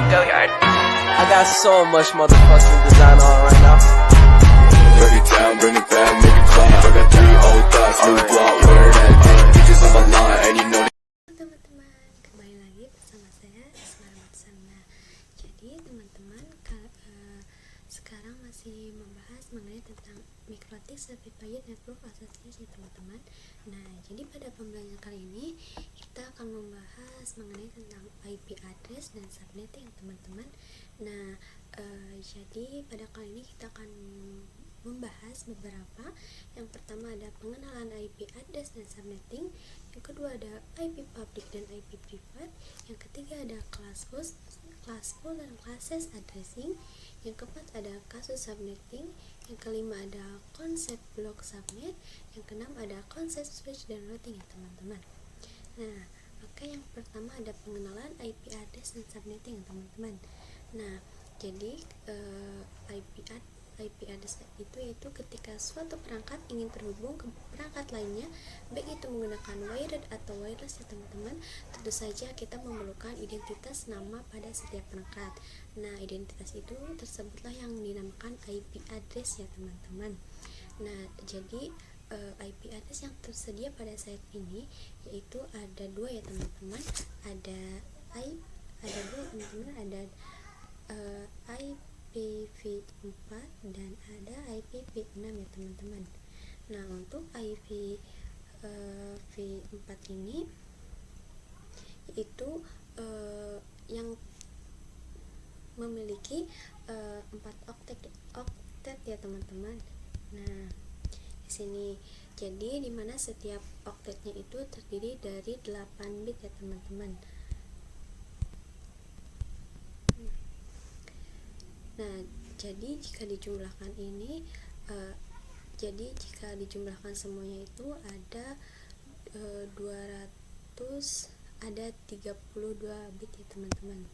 Go yard. I got so much motherfucking design on right now. Break it down, bring it back, make it clap. I got 3 old thoughts, new block, where that thing. Bitches on my line, and you know Teman-teman, kembali lagi bersama saya Selamat Sana. Jadi teman-teman, sekarang masih membahas mengenai tentang MikroTik Certified Network Association teman-teman. Nah, jadi pada pembelajaran kali ini kita akan membahas mengenai tentang IP address dan subnetting teman-teman. Nah, jadi pada kali ini kita akan membahas beberapa. Yang pertama ada pengenalan IP address dan subnetting, yang kedua ada IP public dan IP private, yang ketiga ada class pool dan classes addressing, yang keempat ada kasus subnetting, yang kelima ada konsep block subnet, yang keenam ada konsep switch dan routing ya teman-teman. Nah, maka yang pertama ada pengenalan IP address dan subnetting ya teman-teman. Nah, jadi IP address itu yaitu ketika suatu perangkat ingin terhubung ke perangkat lainnya, baik itu menggunakan wired atau wireless ya teman-teman. Tentu saja kita memerlukan identitas nama pada setiap perangkat. Nah, identitas itu tersebutlah yang dinamakan IP address ya teman-teman. Nah, jadi IP address yang tersedia pada saat ini yaitu ada dua ya teman-teman. Ada dua teman-teman, ada IPv4 dan ada IPv6 ya teman-teman. Nah, untuk IPv4 ini yaitu yang memiliki 4 oktet ya teman-teman. Nah, di sini jadi dimana setiap oktetnya itu terdiri dari 8 bit ya teman-teman. Nah, jadi jika dijumlahkan ini jika dijumlahkan semuanya itu ada 32 bit ya teman-teman.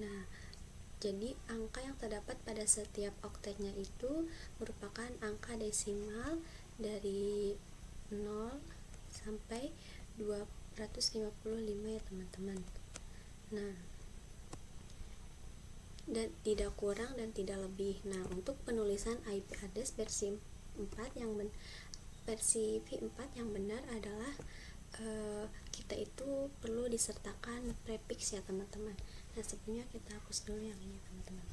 Nah, jadi angka yang terdapat pada setiap oktetnya itu merupakan angka desimal dari 0 sampai 255 ya teman-teman. Nah, dan tidak kurang dan tidak lebih. Nah, untuk penulisan IP address versi V4 yang benar adalah kita itu perlu disertakan prefix ya teman-teman. Nah, sebelumnya kita hapus dulu yang ini teman-teman.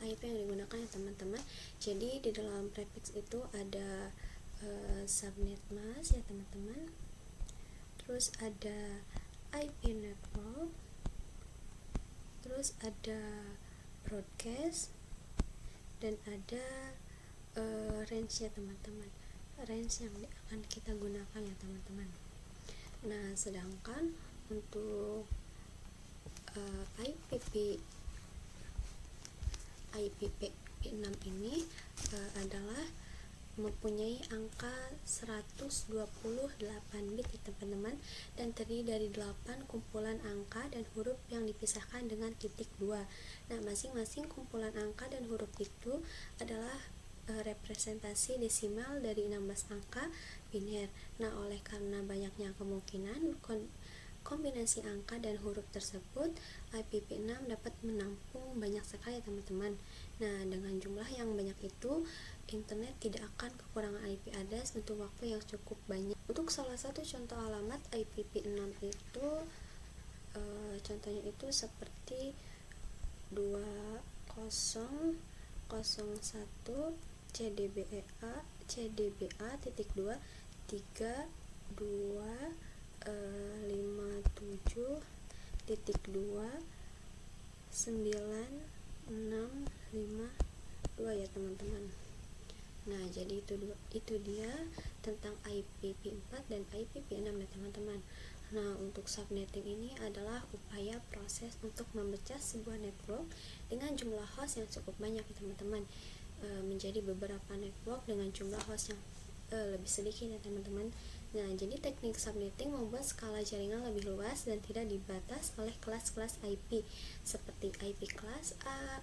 IP yang digunakan ya teman-teman. Jadi di dalam prefix itu ada subnet mask ya teman-teman. Terus ada IP network, terus ada broadcast, dan ada range ya teman-teman, range yang akan kita gunakan ya teman-teman. Nah, sedangkan untuk IPv6 ini adalah mempunyai angka 128 bit ya teman-teman, dan terdiri dari 8 kumpulan angka dan huruf yang dipisahkan dengan titik 2. Nah, masing-masing kumpulan angka dan huruf itu adalah representasi desimal dari 16 angka biner. Nah, oleh karena banyaknya kemungkinan kombinasi angka dan huruf tersebut, IPv6 dapat menampung banyak sekali ya teman-teman. Nah, dengan jumlah yang banyak itu, internet tidak akan kekurangan IP address untuk waktu yang cukup banyak. Untuk salah satu contoh alamat IPv6 itu contohnya itu seperti 2001 CDBA.2 3257.29652 ya teman-teman. Nah, jadi itu dia tentang IPv4 dan IPv6 ya teman-teman. Nah, untuk subnetting ini adalah upaya proses untuk memecah sebuah network dengan jumlah host yang cukup banyak ya teman-teman, menjadi beberapa network dengan jumlah host yang lebih sedikit ya teman-teman. Nah, jadi teknik subnetting membuat skala jaringan lebih luas dan tidak dibatas oleh kelas-kelas IP seperti IP kelas A,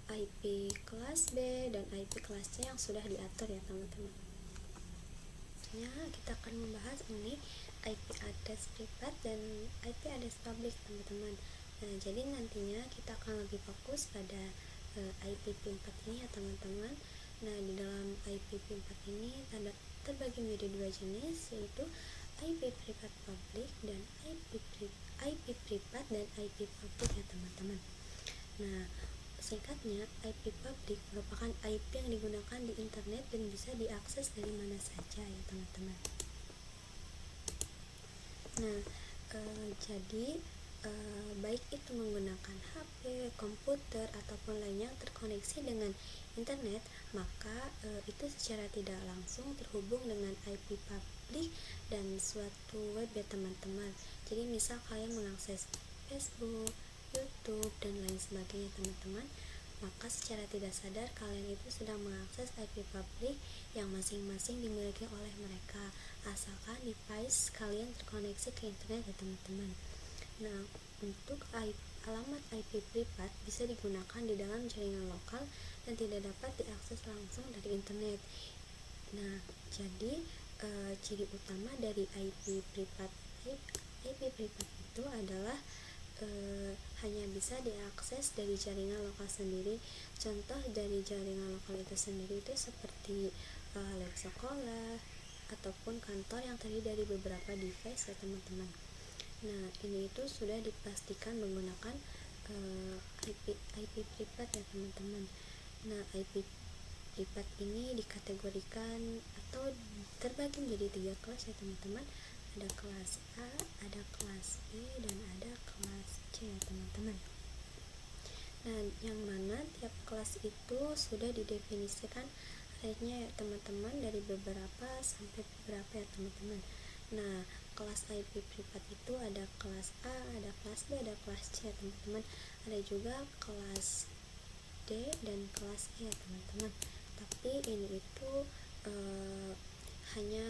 IP kelas B, dan IP kelas C yang sudah diatur ya teman-teman. selanjutnya kita akan membahas mengenai IP address privat dan IP address public, teman-teman. Nah, jadi nantinya kita akan lebih fokus pada IPv4 ini ya, teman-teman. Nah, di dalam IPv4 ini terbagi menjadi dua jenis, yaitu IP privat publik dan IP privat dan IP publik ya, teman-teman. Nah, singkatnya, IP publik merupakan IP yang digunakan di internet dan bisa diakses dari mana saja ya, teman-teman. Nah, jadi baik itu menggunakan HP, komputer, ataupun lainnya yang terkoneksi dengan internet, maka itu secara tidak langsung terhubung dengan IP publik dan suatu web ya, teman-teman. Jadi misal kalian mengakses Facebook, YouTube, dan lain sebagainya, teman-teman, maka secara tidak sadar kalian itu sedang mengakses IP publik yang masing-masing dimiliki oleh mereka, asalkan device kalian terkoneksi ke internet ya, teman-teman. Nah, untuk alamat IP privat bisa digunakan di dalam jaringan lokal dan tidak dapat diakses langsung dari internet. Nah, jadi ciri utama dari IP privat itu adalah hanya bisa diakses dari jaringan lokal sendiri. Contoh dari jaringan lokal itu sendiri itu seperti lab sekolah ataupun kantor yang terdiri dari beberapa device ya, teman-teman. Nah, ini itu sudah dipastikan menggunakan IP privat ya, teman-teman. Nah, IP privat ini dikategorikan atau terbagi menjadi 3 kelas ya, teman-teman. Ada kelas A, ada kelas B, dan ada kelas C ya, teman-teman. Nah, yang mana tiap kelas itu sudah didefinisikan range-nya ya, teman-teman, dari beberapa sampai beberapa ya, teman-teman. Nah, kelas IP privat itu ada kelas A, ada kelas B, ada kelas C, teman-teman. Ada juga kelas D dan kelas E, teman-teman. Tapi ini itu hanya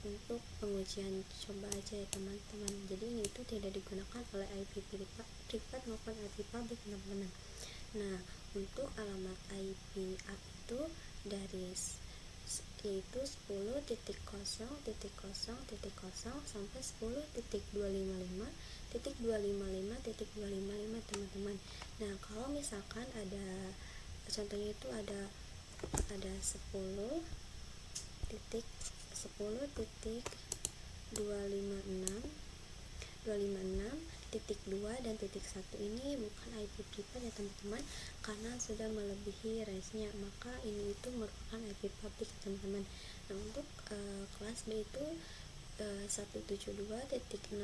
untuk pengujian coba aja ya, teman-teman. Jadi ini itu tidak digunakan oleh IP privat maupun IP publik, teman-teman. Nah, untuk alamat IP A itu dari yaitu 10.0.0.0 sampai 10.255.255.255, teman-teman. Nah, kalau misalkan ada contohnya itu ada 10.256.2 dan titik 1 ini bukan IP privat ya, teman-teman, karena sudah melebihi range-nya, maka ini itu merupakan IP publik, teman-teman. Nah, untuk kelas B itu 172.16.0.0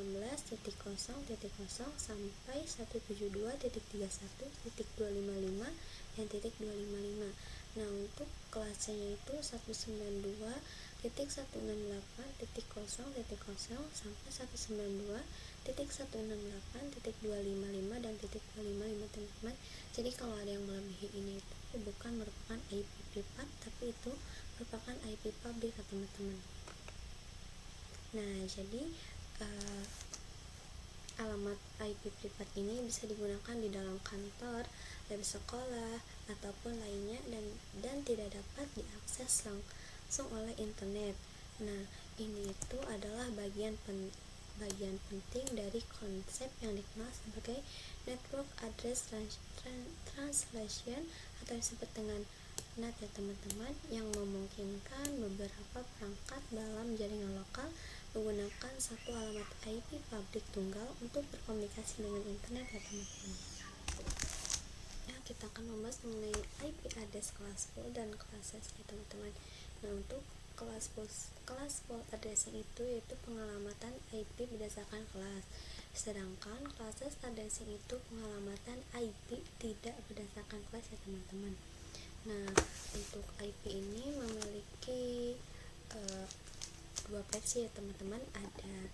sampai 172.31.255 dan titik 255. Nah, untuk kelas C nya itu 192.168.0.0 sampai 192.168.255 dan titik 255, teman-teman. Jadi kalau ada yang melebihi ini itu bukan merupakan IP privat, tapi itu merupakan IP publik, teman-teman. Nah, jadi alamat IP privat ini bisa digunakan di dalam kantor, lab sekolah, ataupun lainnya, dan tidak dapat diakses langsung oleh internet. Nah, ini itu adalah bagian penting dari konsep yang dikenal sebagai Network Address Translation atau disebut dengan NAT ya, teman-teman, yang memungkinkan beberapa perangkat dalam jaringan lokal menggunakan satu alamat IP publik tunggal untuk berkomunikasi dengan internet ya, teman-teman. Nah, kita akan membahas mengenai IP address kelas pool dan kelas S ya, teman-teman. Nah, untuk kelas pool addressing itu yaitu pengalamatan IP berdasarkan kelas, sedangkan kelas S addressing itu pengalamatan IP tidak berdasarkan kelas ya, teman-teman. Nah, untuk IP ini memiliki dua versi ya, teman-teman. Ada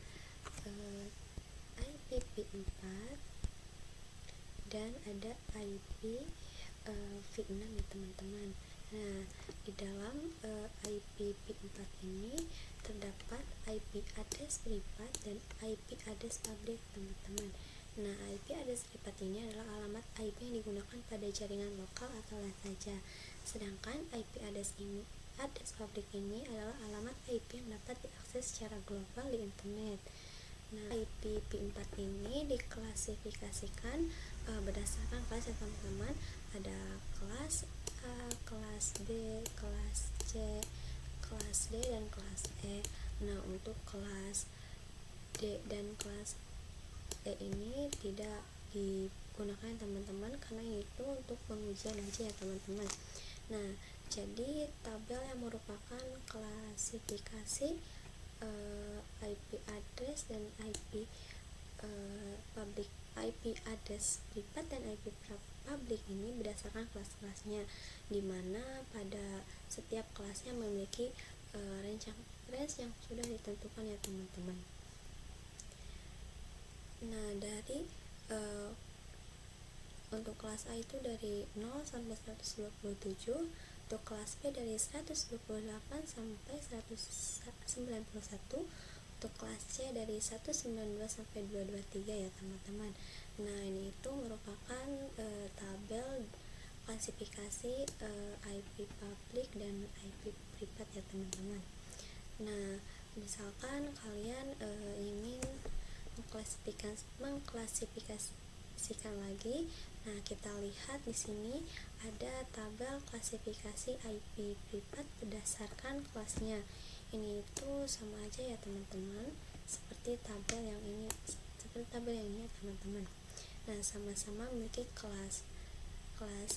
IPv4 dan ada IPv6 ya, teman-teman. Nah, di dalam IPv4 ini terdapat IP address privat dan IP address publik, teman-teman. Nah, IP address privat ini adalah alamat IP yang digunakan pada jaringan lokal atau LAN saja. Sedangkan IP address address publik ini adalah alamat IP yang dapat diakses secara global di internet. Nah, IP P4 ini diklasifikasikan berdasarkan kelas ya teman-teman. Ada kelas A, kelas B, kelas C, kelas D, dan kelas E. Nah, untuk kelas D dan kelas E ini tidak digunakan teman-teman, karena itu untuk pengujian aja ya teman-teman. Nah, jadi tabel yang merupakan klasifikasi IP address dan IP public, IP address privat dan IP public ini berdasarkan kelas-kelasnya, dimana pada setiap kelasnya memiliki range yang sudah ditentukan ya teman-teman. Nah, dari untuk kelas A itu dari 0 sampai 127, untuk kelas B dari 128 sampai 191, untuk kelas C dari 192 sampai 223 ya teman-teman. Nah, ini itu merupakan tabel klasifikasi IP publik dan IP privat ya teman-teman. Nah, misalkan kalian ingin mengklasifikasikan lagi. Nah, kita lihat di sini ada tabel klasifikasi IP privat berdasarkan kelasnya. Ini itu sama aja ya teman-teman, seperti tabel yang ini ya teman-teman. Nah, sama-sama memiliki kelas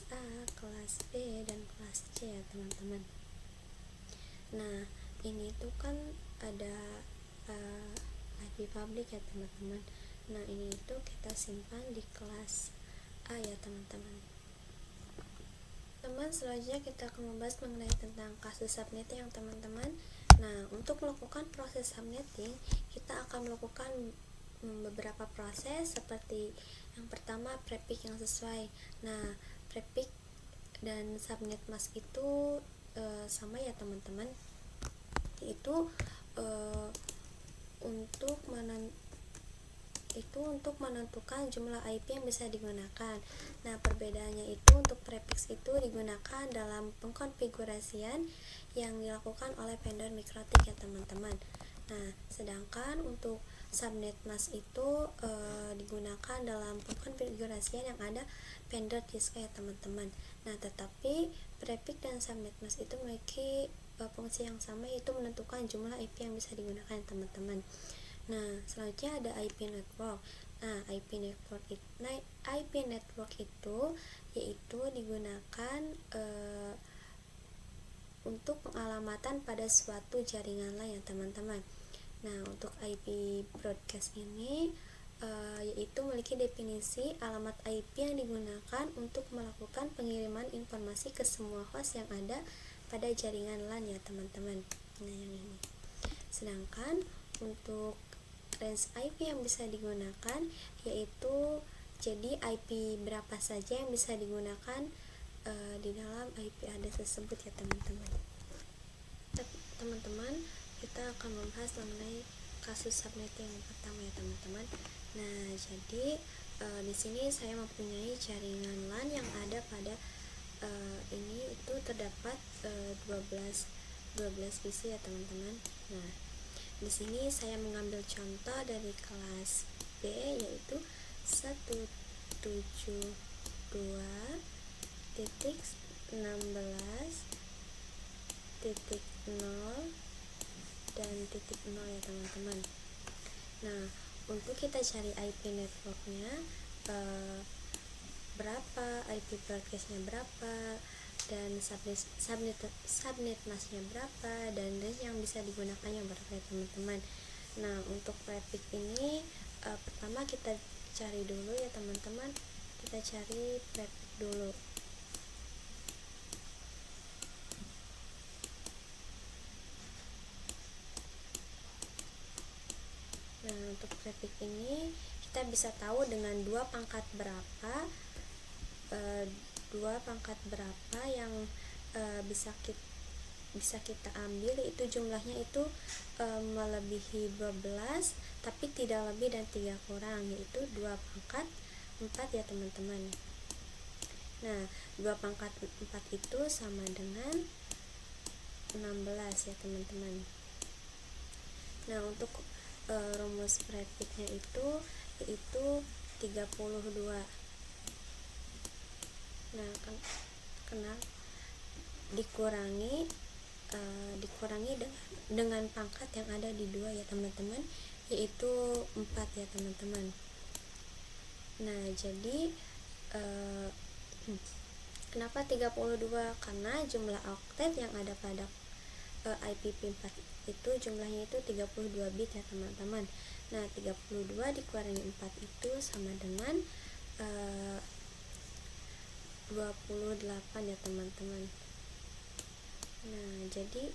A, kelas B, dan kelas C ya teman-teman. Nah, ini tuh kan ada IP publik ya teman-teman. Nah, ini itu kita simpan di kelas A ya teman-teman. Selanjutnya kita akan membahas mengenai tentang kasus subnetting yang teman-teman. Nah, untuk melakukan proses subnetting, kita akan melakukan beberapa proses, seperti yang pertama prefix yang sesuai. Nah, prefix dan subnet mask itu sama ya teman-teman, yaitu untuk menentukan jumlah IP yang bisa digunakan. Nah, perbedaannya itu untuk prefix itu digunakan dalam pengkonfigurasian yang dilakukan oleh vendor MikroTik ya teman-teman. Nah, sedangkan untuk subnet mask itu digunakan dalam pengkonfigurasian yang ada vendor disk ya teman-teman. Nah, tetapi prefix dan subnet mask itu memiliki fungsi yang sama, yaitu menentukan jumlah IP yang bisa digunakan teman-teman. Nah, selanjutnya ada IP network. Nah, IP network itu yaitu digunakan untuk pengalamatan pada suatu jaringan lain ya teman-teman. Nah, untuk IP broadcast ini yaitu memiliki definisi alamat IP yang digunakan untuk melakukan pengiriman informasi ke semua host yang ada pada jaringan LAN ya teman-teman. Nah, yang ini. Sedangkan untuk range IP yang bisa digunakan yaitu jadi IP berapa saja yang bisa digunakan di dalam IP address tersebut ya teman-teman. Teman-teman, kita akan membahas mengenai kasus subnetting yang pertama ya teman-teman. Nah, jadi di sini saya mempunyai jaringan LAN yang ada pada ini itu terdapat 12 PC ya teman-teman. Nah, di sini saya mengambil contoh dari kelas B, yaitu 172.16.0 dan .0 ya teman-teman. Nah, untuk kita cari IP networknya berapa, IP broadcastnya berapa, dan subnet masknya berapa, dan range yang bisa digunakannya berapa ya teman-teman. Nah, untuk prefix ini pertama kita cari dulu ya teman-teman, kita cari prefix dulu. Nah, untuk prefix ini kita bisa tahu dengan dua pangkat berapa yang bisa kita ambil, yaitu jumlahnya itu melebihi 12 tapi tidak lebih dan 3 kurang, yaitu 2 pangkat 4 ya teman-teman. Nah, 2 pangkat 4 itu sama dengan 16 ya teman-teman. Nah, untuk rumus prefixnya itu yaitu 32. Nah, kenal dikurangi dengan pangkat yang ada di 2 ya teman-teman, yaitu 4 ya teman-teman. Nah, jadi kenapa 32? Karena jumlah oktet yang ada pada IPv4 itu jumlahnya itu 32 bit ya teman-teman. Nah, 32 dikurangi 4 itu sama dengan 28 ya teman-teman. Nah, jadi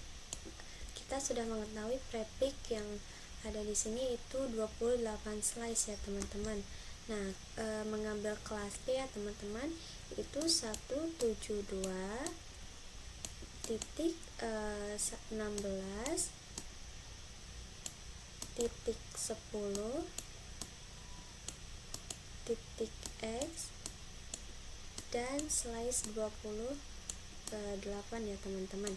kita sudah mengetahui prefix yang ada di sini itu 28 slice ya teman-teman. Nah, mengambil kelas B ya teman-teman, itu 172 titik 16 titik 10 titik X dan slice 28 ya teman-teman.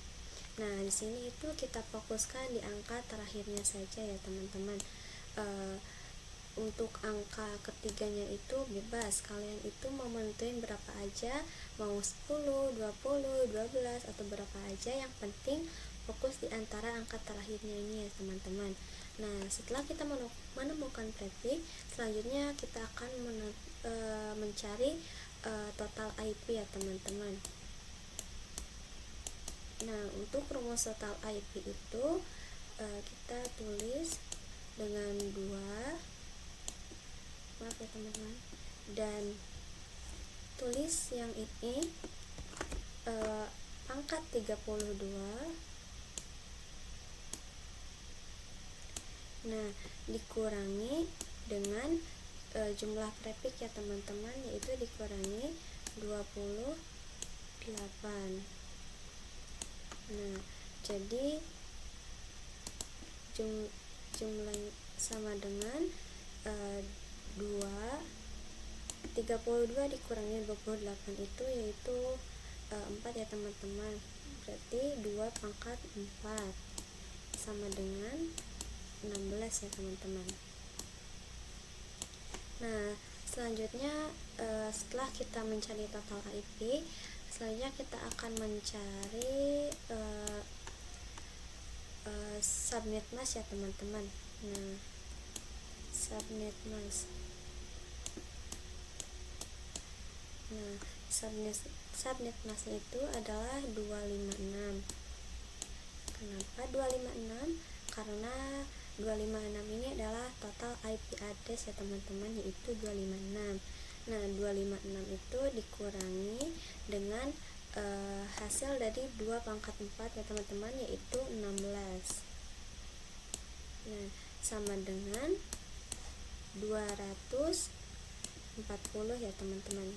Nah, di sini itu kita fokuskan di angka terakhirnya saja ya teman-teman. Untuk angka ketiganya itu bebas, kalian itu mau menentuin berapa aja, mau 10, 20, 12 atau berapa aja, yang penting fokus di antara angka terakhirnya ini ya teman-teman. Nah, setelah kita menemukan prefix, selanjutnya kita akan mencari total IP ya teman-teman. Nah, untuk rumus total IP itu kita tulis dengan 2, maaf ya teman-teman, dan tulis yang ini pangkat 32. Nah, dikurangi dengan jumlah prefix ya teman-teman, yaitu dikurangi 28. Nah, jadi jumlah sama dengan 32 dikurangi 28 itu yaitu 4 ya teman-teman. Berarti 2 pangkat 4 sama dengan 16 ya teman-teman. Nah, selanjutnya setelah kita mencari total IP, selanjutnya kita akan mencari subnet mask ya teman-teman. Nah, subnet mask. Nah, subnet mask itu adalah 256. Kenapa 256? Karena 256 ini adalah total IP address ya teman-teman, yaitu 256. Nah, 256 itu dikurangi dengan hasil dari 2 pangkat 4 ya teman-teman, yaitu 16. Nah, sama dengan 240 ya teman-teman.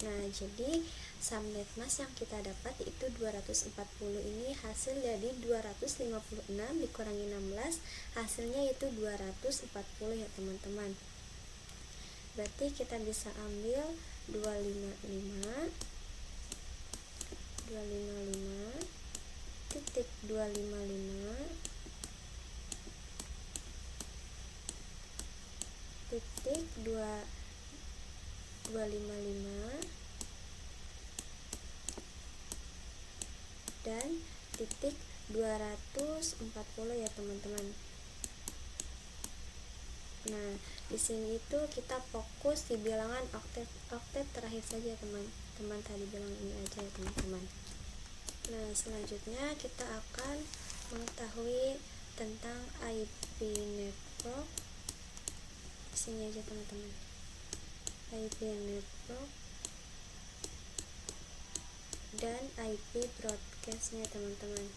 Nah, jadi subnet mask yang kita dapat yaitu 240 ini hasil dari 256 dikurangi 16, hasilnya yaitu 240 ya teman-teman. Berarti kita bisa ambil 255 titik 255 titik 255 dan titik 240 ya teman-teman. Nah, di sini itu kita fokus di bilangan oktet terakhir saja teman-teman, tadi bilang ini aja ya teman-teman. Nah, selanjutnya kita akan mengetahui tentang IP network. Di sini aja teman-teman. IP network dan IP broadcastnya teman-teman.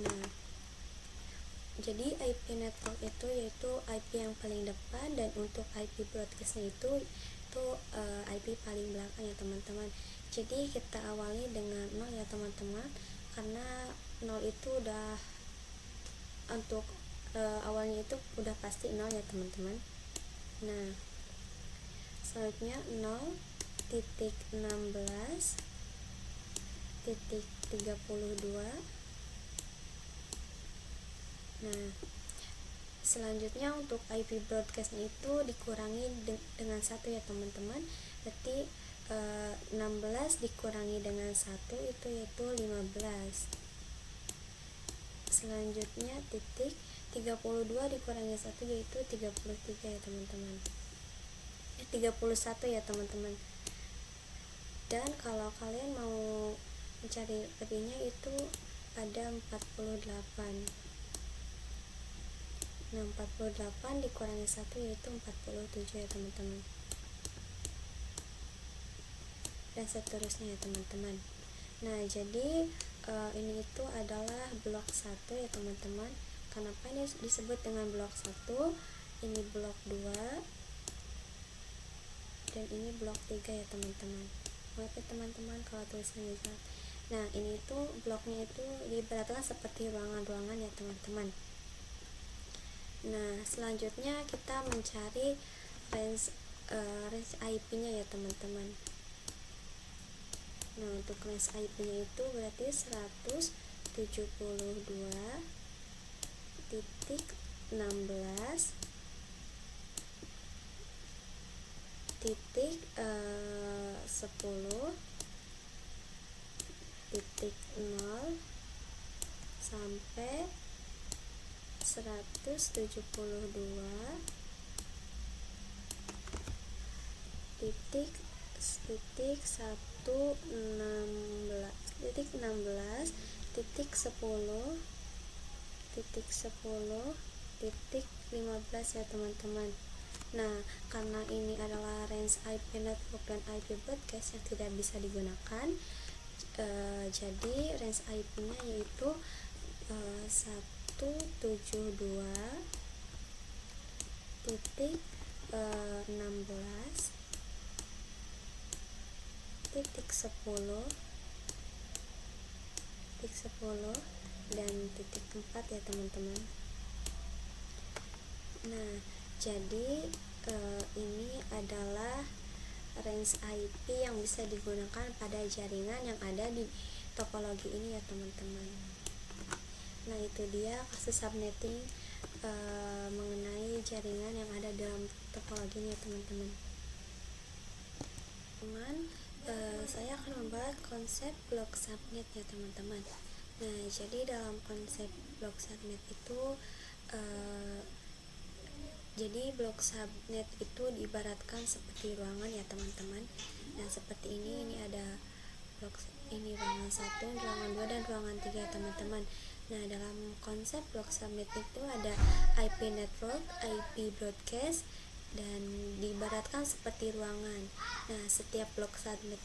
Nah, jadi IP network itu yaitu IP yang paling depan, dan untuk IP broadcastnya itu IP paling belakang ya teman-teman. Jadi kita awali dengan 0 ya teman-teman, karena 0 itu udah untuk awalnya itu udah pasti 0 ya teman-teman. Nah selanjutnya 0.16.32. Nah selanjutnya untuk IP broadcastnya itu dikurangi dengan 1 ya teman-teman. Berarti 16 dikurangi dengan 1 itu yaitu 15. Selanjutnya titik 32 dikurangi 1 yaitu 33 ya teman-teman. 31 ya teman-teman. Dan kalau kalian mau mencari lebihnya itu ada 48. Nah 48 dikurangi 1 yaitu 47 ya teman-teman, dan seterusnya ya teman-teman. Nah jadi ini itu adalah blok 1 ya teman-teman. Kenapa ini disebut dengan blok 1? Ini blok 2 dan ini blok 3 ya teman-teman. Maaf ya teman-teman kalau tulisannya salah. Nah ini itu bloknya itu diibaratkan seperti ruangan-ruangan ya teman-teman. Nah selanjutnya kita mencari range IP-nya ya teman-teman. Nah untuk range IP-nya itu berarti 172.16 titik 10 titik 0 sampai 172 titik 16 titik 10 titik 10 titik 15 ya teman-teman. Nah karena ini adalah range IP network dan IP broadcast yang tidak bisa digunakan, jadi range IP-nya yaitu 172 titik 16 titik 10 dan titik 4 ya teman-teman. Nah jadi ini adalah range IP yang bisa digunakan pada jaringan yang ada di topologi ini ya teman-teman. Nah itu dia kasus subnetting mengenai jaringan yang ada dalam topologi ini ya teman-teman. Saya akan membahas konsep blok subnet ya teman-teman. Nah jadi dalam konsep blok subnet itu jadi blok subnet itu diibaratkan seperti ruangan ya teman-teman. Nah seperti ini ada blok ini ruangan 1, ruangan 2 dan ruangan 3 ya teman-teman. Nah dalam konsep blok subnet itu ada IP network, IP broadcast, dan diibaratkan seperti ruangan. Nah setiap blok subnet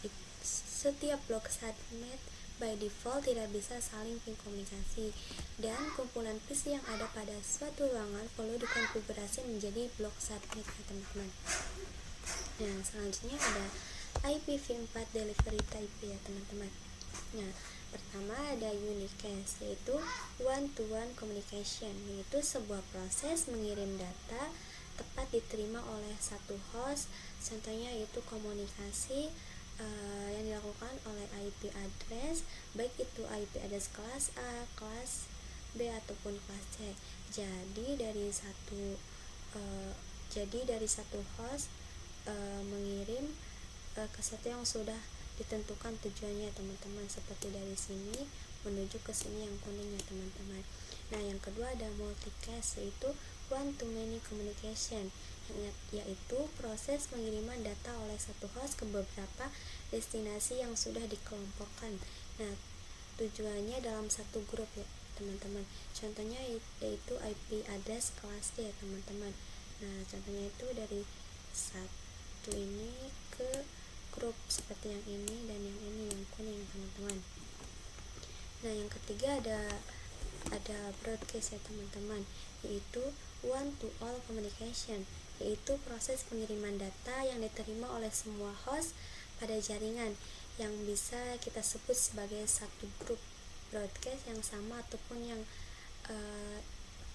by default tidak bisa saling komunikasi, dan kumpulan PC yang ada pada suatu ruangan perlu dikonfigurasi menjadi blok subnet ya teman-teman. Nah selanjutnya ada IPv4 delivery type ya teman-teman. Nah pertama ada unicast, yaitu one to one communication, yaitu sebuah proses mengirim data tepat diterima oleh satu host. Contohnya yaitu komunikasi yang dilakukan oleh IP address, baik itu IP address kelas A, kelas B ataupun kelas C. Jadi dari satu host mengirim ke satu yang sudah ditentukan tujuannya teman-teman, seperti dari sini menuju ke sini yang kuning ya teman-teman. Nah yang kedua ada multicast, yaitu one to many communication, yaitu proses pengiriman data oleh satu host ke beberapa destinasi yang sudah dikelompokkan. Nah tujuannya dalam satu grup ya teman-teman. Contohnya yaitu IP address kelas D ya teman-teman. Nah contohnya itu dari satu ini ke grup seperti yang ini dan yang ini yang kuning teman-teman. Nah yang ketiga ada broadcast ya teman-teman, yaitu one to all communication, yaitu proses pengiriman data yang diterima oleh semua host pada jaringan, yang bisa kita sebut sebagai satu grup broadcast yang sama ataupun yang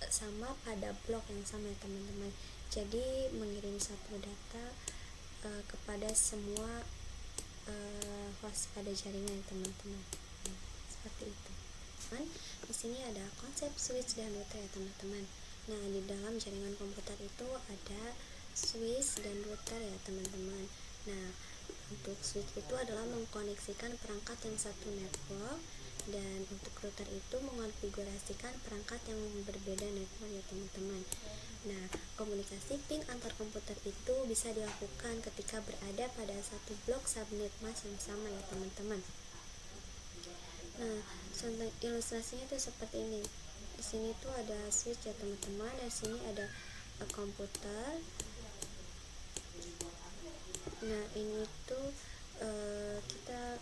sama pada blok yang sama ya teman-teman. Jadi mengirim satu data kepada semua host pada jaringan ya teman-teman. Seperti itu. Di sini ada konsep switch dan router ya teman-teman. Nah, di dalam jaringan komputer itu ada switch dan router ya teman-teman. Nah, untuk switch itu adalah mengkoneksikan perangkat yang satu network, dan untuk router itu mengonfigurasikan perangkat yang berbeda network ya teman-teman. Nah, komunikasi ping antar komputer itu bisa dilakukan ketika berada pada satu blok subnet mask yang sama ya teman-teman. Nah, contoh ilustrasinya itu seperti ini. Di sini tuh ada switch ya teman-teman, dan di sini ada komputer. Nah, ini tuh kita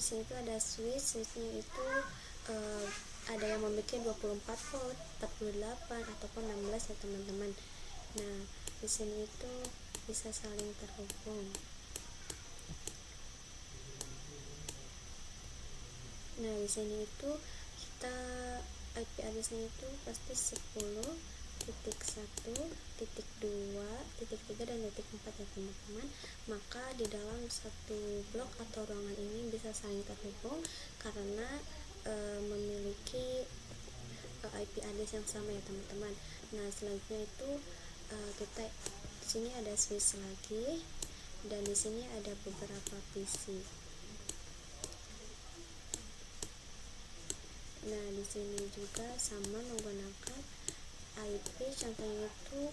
di sini tuh ada switchnya itu ada yang memiliki 24 volt, 48 ataupun 16 ya teman-teman. Nah, di sini itu bisa saling terhubung. Nah, di sini itu kita IP address-nya itu pasti 10.1.2.3 dan .4 ya teman-teman. Maka di dalam satu blok atau ruangan ini bisa saling terhubung karena memiliki IP address yang sama ya teman-teman. Nah, selanjutnya itu kita di sini ada switch lagi, dan di sini ada beberapa PC. Nah, di sini juga sama menggunakan IP, contohnya itu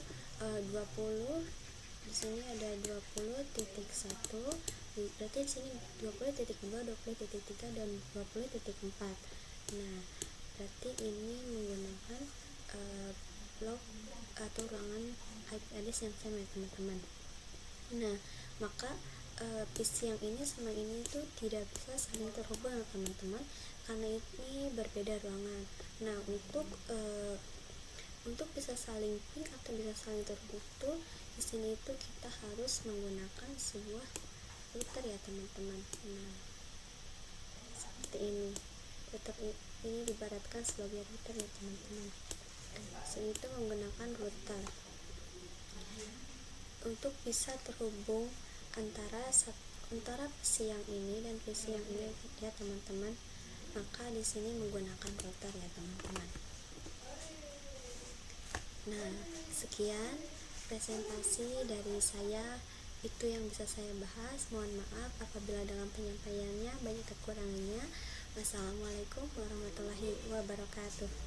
20. Di sini ada 20.1, berarti di sini 20.2, 20.3 dan 20.4. Nah, berarti ini menggunakan blok atau ruangan IP address yang sama ya teman-teman. Nah, maka PC yang ini sama ini itu tidak bisa saling terhubung ya teman-teman, karena ini berbeda ruangan. Nah, untuk bisa saling ping atau bisa saling terhubung itu di sini itu kita harus menggunakan sebuah router ya teman-teman. Nah, seperti ini. Router ini diibaratkan sebagai router ya teman-teman. Sini itu menggunakan router untuk bisa terhubung antara PC yang ini dan PC yang ini ya teman-teman. Maka di sini menggunakan router ya teman-teman. Nah, sekian presentasi dari saya, itu yang bisa saya bahas. Mohon maaf apabila dalam penyampaiannya banyak kekurangannya. Wassalamualaikum warahmatullahi wabarakatuh.